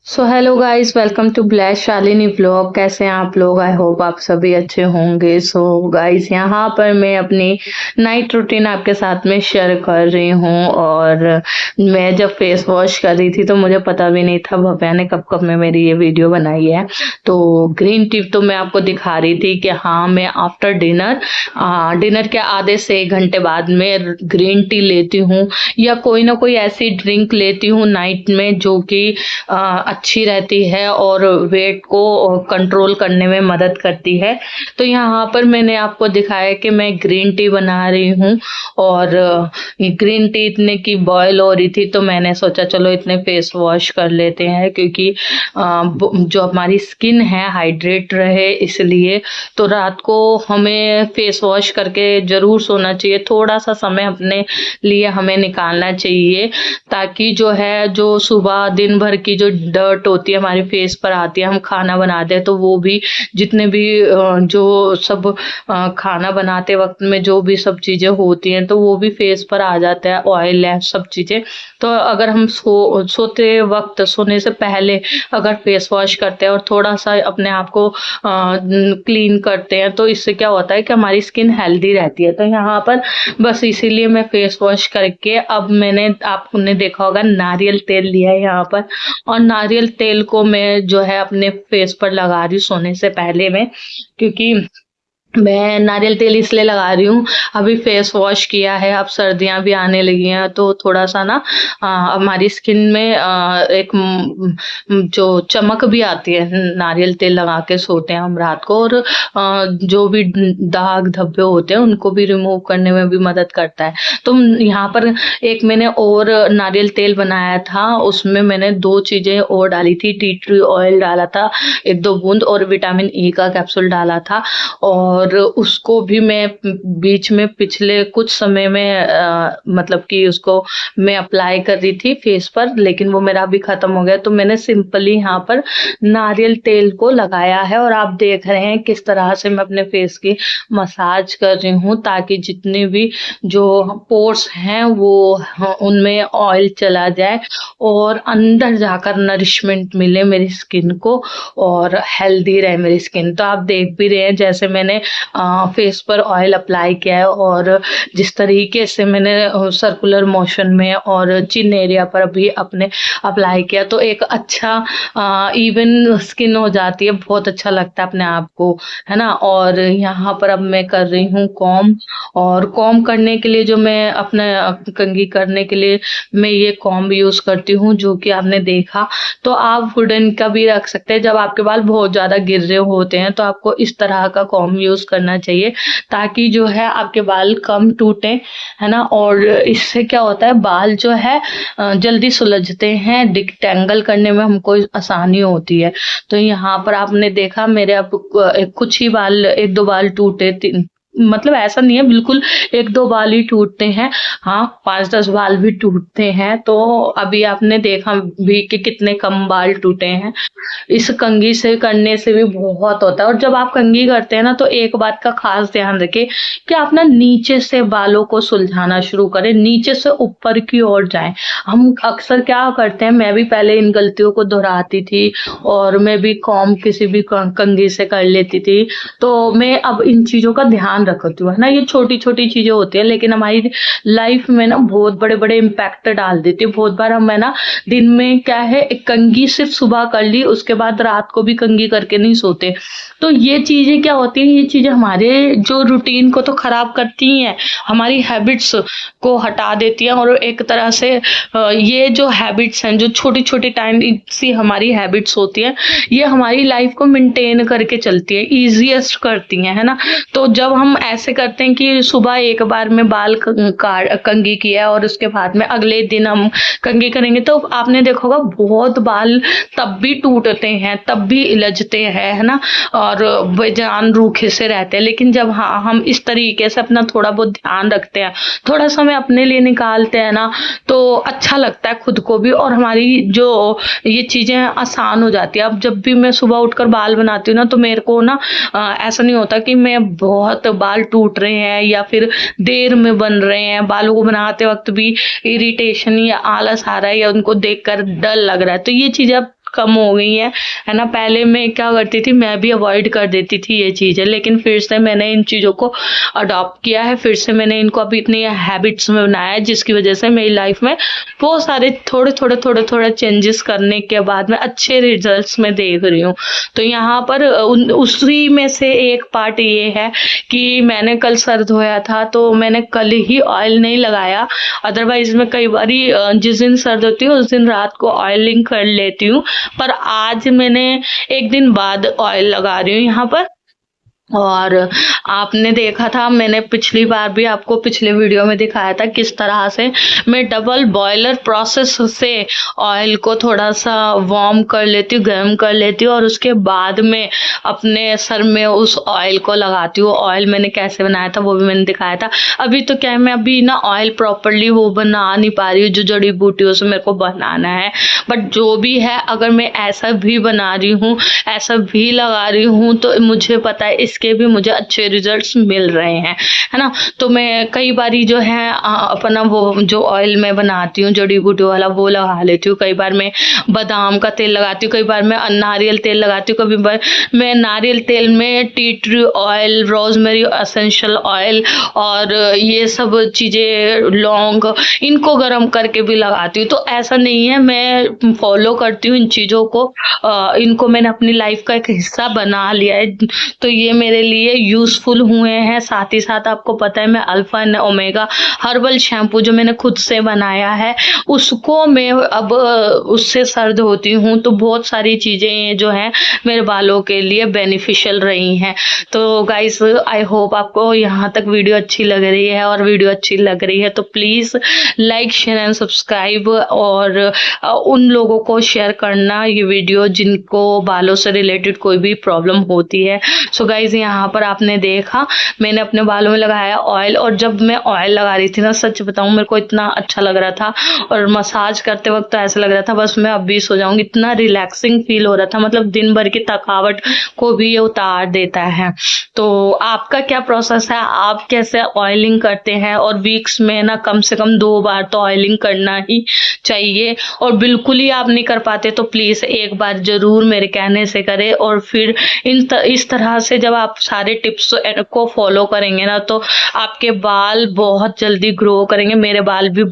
So hello guys, welcome to ब्लैश Shalini vlog. कैसे हैं आप लोग? आई होप आप सभी अच्छे होंगे। सो गाइस, यहाँ पर मैं अपनी नाइट रूटीन आपके साथ में शेयर कर रही हूँ। और मैं जब फेस वॉश कर रही थी तो मुझे पता भी नहीं था भव्या ने कब कब में मेरी ये वीडियो बनाई है। तो ग्रीन टी तो मैं आपको दिखा रही थी कि हाँ, मैं आफ्टर डिनर डिनर के आधे से 1 घंटे बाद में ग्रीन टी लेती हूँ, या कोई ना कोई ऐसी ड्रिंक लेती हूँ नाइट में जो कि अच्छी रहती है और वेट को कंट्रोल करने में मदद करती है। तो यहाँ पर मैंने आपको दिखाया कि मैं ग्रीन टी बना रही हूँ। और ये ग्रीन टी इतने की बॉयल हो रही थी तो मैंने सोचा चलो इतने फेस वॉश कर लेते हैं, क्योंकि जो हमारी स्किन है हाइड्रेट रहे इसलिए। तो रात को हमें फेस वॉश करके जरूर सोना चाहिए। थोड़ा सा समय अपने लिए हमें निकालना चाहिए, ताकि जो है जो सुबह दिन भर की जो डर्ट होती है हमारे फेस पर आती है, हम खाना बनाते हैं तो वो भी जितने भी जो सब खाना बनाते वक्त में जो भी सब चीजें होती हैं तो वो भी फेस पर आ जाता है, ऑयल है सब चीजें। तो अगर हम सोते वक्त सोने से पहले अगर फेस वॉश करते हैं और थोड़ा सा अपने आप को क्लीन करते हैं तो इससे क्या होता है कि हमारी स्किन हेल्दी रहती है। तो यहाँ पर बस इसीलिए मैं फेस वॉश करके अब मैंने आपने देखा होगा नारियल तेल लिया है यहाँ पर। और नारियल तेल को मैं जो है अपने फेस पर लगा रही हूँ सोने से पहले में, क्योंकि मैं नारियल तेल इसलिए लगा रही हूँ। अभी फेस वॉश किया है, अब सर्दियां भी आने लगी हैं तो थोड़ा सा ना हमारी स्किन में एक जो चमक भी आती है। नारियल तेल लगा के सोते हैं हम रात को, और जो भी दाग धब्बे होते हैं उनको भी रिमूव करने में भी मदद करता है। तो यहाँ पर एक मैंने और नारियल तेल बनाया था, उसमें मैंने 2 चीजें और डाली थी। टी ट्री ऑयल डाला था 1-2 बूंद, और विटामिन ई का कैप्सूल डाला था। और उसको भी मैं बीच में पिछले कुछ समय में मतलब कि उसको मैं अप्लाई कर रही थी फेस पर, लेकिन वो मेरा अभी खत्म हो गया। तो मैंने सिंपली यहाँ पर नारियल तेल को लगाया है, और आप देख रहे हैं किस तरह से मैं अपने फेस की मसाज कर रही हूँ, ताकि जितने भी जो पोर्स हैं वो उनमें ऑयल चला जाए और अंदर जाकर नरिशमेंट मिले मेरी स्किन को, और हेल्दी रहे मेरी स्किन। तो आप देख भी रहे हैं जैसे मैंने फेस पर ऑयल अप्लाई किया है, और जिस तरीके से मैंने सर्कुलर मोशन में और चिन एरिया पर भी अपने अप्लाई किया, तो एक अच्छा इवन स्किन हो जाती है। बहुत अच्छा लगता है अपने आप को, है ना। और यहाँ पर अब मैं कर रही हूँ कॉम। और कॉम करने के लिए जो मैं अपने कंघी करने के लिए मैं ये कॉम्ब यूज करती हूँ, जो कि आपने देखा। तो आप वुडन का भी रख सकते हैं। जब आपके बाल बहुत ज्यादा गिर रहे होते हैं तो आपको इस तरह का कॉम्ब यूज करना चाहिए, ताकि जो है आपके बाल कम टूटे, है ना। और इससे क्या होता है, बाल जो है जल्दी सुलझते हैं, डिटेंगल करने में हमको आसानी होती है। तो यहाँ पर आपने देखा मेरे अब कुछ ही बाल, 1-2 बाल टूटे, मतलब ऐसा नहीं है बिल्कुल 1-2 बाल ही टूटते हैं, हाँ 5-10 बाल भी टूटते हैं। तो अभी आपने देखा भी कि कितने कम बाल टूटे हैं। इस कंघी से करने से भी बहुत होता है। और जब आप कंघी करते हैं ना तो एक बात का खास ध्यान रखें कि आप ना नीचे से बालों को सुलझाना शुरू करें, नीचे से ऊपर की ओर जाएं। हम अक्सर क्या करते हैं, मैं भी पहले इन गलतियों को दोहराती थी, और मैं भी कॉम्ब किसी भी कंघी से कर लेती थी। तो मैं अब इन चीजों का ध्यान रखती हूँ, है ना। ये छोटी छोटी चीजें होती है लेकिन हमारी लाइफ में ना बहुत बड़े बड़े इम्पैक्ट डाल देती है। बहुत बार हम है ना दिन में क्या है, एक कंघी सिर्फ सुबह कर ली, उसके बाद रात को भी कंघी करके नहीं सोते। तो ये चीजें क्या होती है, ये चीजें हमारे जो रूटीन को तो खराब करती ही हैं, हमारी हैबिट्स को हटा देती हैं। और एक तरह से ये जो हैबिट्स हैं, जो छोटी छोटी टाइम सी हमारी हैबिट्स होती हैं, ये हमारी लाइफ को मेंटेन करके चलती है, इजीएस्ट करती हैं, है ना। तो जब हम ऐसे करते हैं कि सुबह एक बार में बाल कंघी किया और उसके बाद में अगले दिन हम कंघी करेंगे, तो आपने देखा होगा बहुत बाल तब भी टूटते हैं, तब भी इलझते हैं, है ना। और बेजान रूखे से रहते हैं। लेकिन जब हाँ हम इस तरीके से अपना थोड़ा बहुत ध्यान रखते हैं, थोड़ा समय अपने लिए निकालते हैं ना, तो अच्छा लगता है खुद को भी, और हमारी जो ये चीजें आसान हो जाती है। अब जब भी मैं सुबह उठकर बाल बनाती हूँ ना तो मेरे को ना ऐसा नहीं होता कि मैं बहुत बाल टूट रहे हैं या फिर देर में बन रहे हैं, बालों को बनाते वक्त भी इरिटेशन या आलस आ रहा है या उनको देखकर डर लग रहा है। तो ये चीजें अब कम हो गई है ना। पहले मैं क्या करती थी, मैं भी अवॉइड कर देती थी ये चीज़ें, लेकिन फिर से मैंने इन चीज़ों को अडॉप्ट किया है, फिर से मैंने इनको अभी इतनी हैबिट्स में बनाया है, जिसकी वजह से मेरी लाइफ में बहुत सारे थोड़े चेंजेस करने के बाद में अच्छे रिजल्ट्स मैं देख रही हूँ। तो यहाँ पर उसी में से एक पार्ट ये है कि मैंने कल सर धोया था, तो मैंने कल ही ऑयल नहीं लगाया। अदरवाइज मैं कई बारी जिस दिन सर धोती हूँ उस दिन रात को ऑयलिंग कर लेती हूँ, पर आज मैंने एक दिन बाद ऑयल लगा रही हूँ यहाँ पर। और आपने देखा था, मैंने पिछली बार भी आपको पिछले वीडियो में दिखाया था किस तरह से मैं डबल बॉयलर प्रोसेस से ऑयल को थोड़ा सा वार्म कर लेती हूँ, गर्म कर लेती हूँ, और उसके बाद में अपने सर में उस ऑयल को लगाती हूँ। ऑयल मैंने कैसे बनाया था वो भी मैंने दिखाया था। अभी तो क्या है, मैं अभी ना ऑयल प्रॉपरली वो बना नहीं पा रही हूँ जो जड़ी बूटियों से मेरे को बनाना है, बट जो भी है अगर मैं ऐसा भी बना रही हूँ, ऐसा भी लगा रही हूँ, तो मुझे पता है इसके भी मुझे अच्छे रिजल्ट्स मिल रहे हैं, है ना। तो मैं कई बारी जो है अपना वो जो ऑयल मैं बनाती हूँ जड़ी बूटी वाला वो लगा लेती हूँ। कई बार मैं बादाम का तेल लगाती हूँ, कई बार मैं नारियल तेल लगाती हूँ, कभी बार मैं नारियल तेल में tea tree oil, rosemary essential oil और ये सब चीज़ें, लौंग, इनको गर्म करके भी लगाती हूँ। तो ऐसा नहीं है, मैं फॉलो करती हूँ इन चीज़ों को, इनको मैंने अपनी लाइफ का एक हिस्सा बना लिया है, तो ये मेरे लिए यूजफुल हुए हैं। साथ ही साथ आपको पता है मैं alpha and omega herbal shampoo जो मैंने खुद से बनाया है उसको मैं अब उससे सर धोती हूँ, तो बहुत सारी चीज़ें जो हैं मेरे बालों के लिए बेनिफिशियल रही हैं। तो गाइस, आई होप आपको यहाँ तक वीडियो अच्छी लग रही है, और वीडियो अच्छी लग रही है तो please like, share and subscribe, और उन लोगों को शेयर करना ये वीडियो जिनको बालों से रिलेटेड कोई भी प्रॉब्लम होती है। सो गाइज, यहाँ पर आपने देखा मैंने अपने बालों में लगाया ऑयल, और जब मैं ऑयल लगा रही थी ना, सच बताऊं मेरे को इतना अच्छा लग रहा था, और मसाज करते वक्त तो ऐसा लग रहा था बस मैं अभी सो जाऊंगी, इतना रिलैक्सिंग फील हो रहा था। मतलब दिन भर की थकावट को भी ये उतार देता है। तो आपका क्या प्रोसेस है, आप कैसे ऑयलिंग करते हैं? और वीक्स में ना कम से कम 2 बार तो ऑयलिंग करना ही चाहिए, और बिल्कुल ही आप नहीं कर पाते तो प्लीज एक बार जरूर मेरे कहने से करें। और फिर इस तरह से जब आप सारे टिप्स को फॉलो करेंगे ना, तो आपके बाल बहुत जल्दी ग्रो करेंगे। मेरे बाल भी